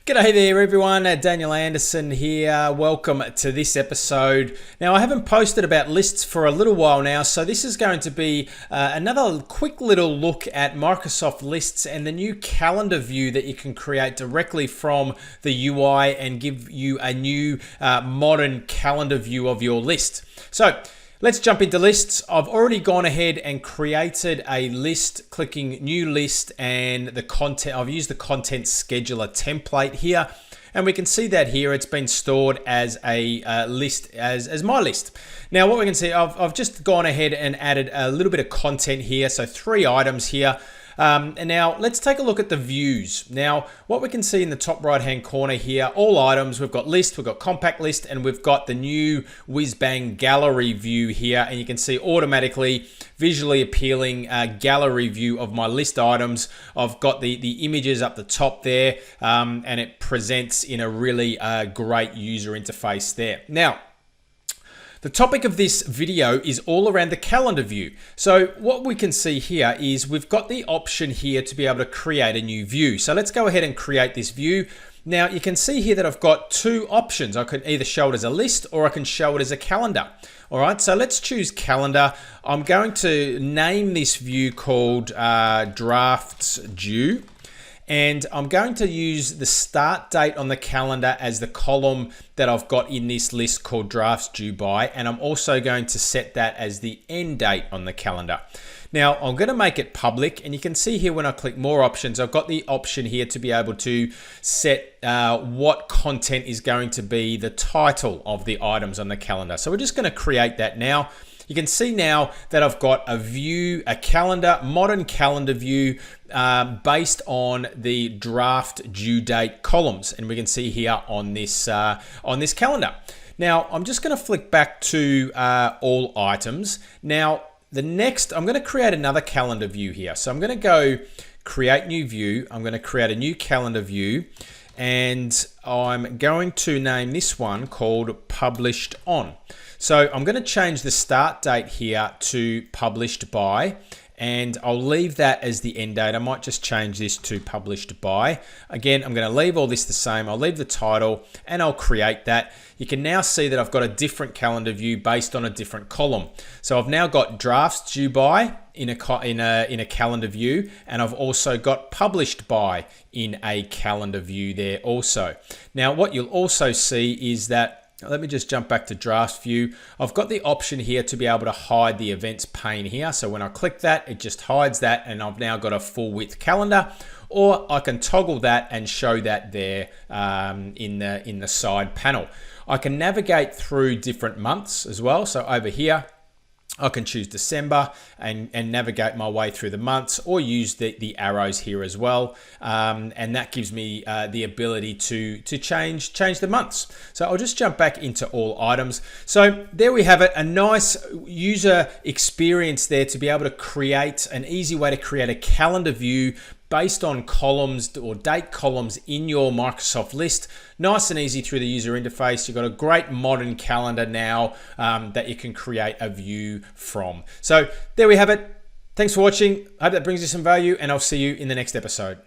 G'day there everyone, Daniel Anderson here. Welcome to this episode. Now I haven't posted about lists for a little while now, so this is going to be another quick little look at Microsoft Lists and the new calendar view that you can create directly from the UI and give you a new modern calendar view of your list. So let's jump into lists. I've already gone ahead and created a list, clicking new list, and the content. I've used the content scheduler template here, and we can see that here it's been stored as a list, as my list. Now what we can see, I've just gone ahead and added a little bit of content here, so 3 items here. And now let's take a look at the views. Now what we can see in the top right hand corner here, all items, we've got list, we've got compact list, and we've got the new whiz bang gallery view here, and you can see automatically visually appealing gallery view of my list items. I've got the images up the top there, and it presents in a really great user interface there. Now the topic of this video is all around the calendar view. So what we can see here is we've got the option here to be able to create a new view. So let's go ahead and create this view. Now you can see here that I've got 2 options. I could either show it as a list or I can show it as a calendar. All right, so let's choose calendar. I'm going to name this view called Drafts Due. And I'm going to use the start date on the calendar as the column that I've got in this list called Drafts Due By, and I'm also going to set that as the end date on the calendar. Now I'm going to make it public, and you can see here when I click more options, I've got the option here to be able to set what content is going to be the title of the items on the calendar. So we're just going to create that now. You can see now that I've got a view, a calendar, modern calendar view based on the draft due date columns, and we can see here on this calendar. Now I'm just going to flick back to all items. Now I'm going to create another calendar view here. So I'm going to go create new view. I'm going to create a new calendar view, and I'm going to name this one called Published On. So I'm going to change the start date here to published by, and I'll leave that as the end date. I might just change this to published by. Again, I'm going to leave all this the same. I'll leave the title and I'll create that. You can now see that I've got a different calendar view based on a different column. So I've now got drafts due by in a calendar view, and I've also got published by in a calendar view there also. Now what you'll also see is that, let me just jump back to drafts view. I've got the option here to be able to hide the events pane here. So when I click that, it just hides that, and I've now got a full width calendar. Or I can toggle that and show that there in the side panel. I can navigate through different months as well. So over here, I can choose December and navigate my way through the months, or use the arrows here as well, and that gives me the ability to change the months. So I'll just jump back into all items. So there we have it, a nice user experience there to be able to create an easy way to create a calendar view based on columns or date columns in your Microsoft list. Nice and easy through the user interface. You've got a great modern calendar now that you can create a view from. So there we have it. Thanks for watching. I hope that brings you some value, and I'll see you in the next episode.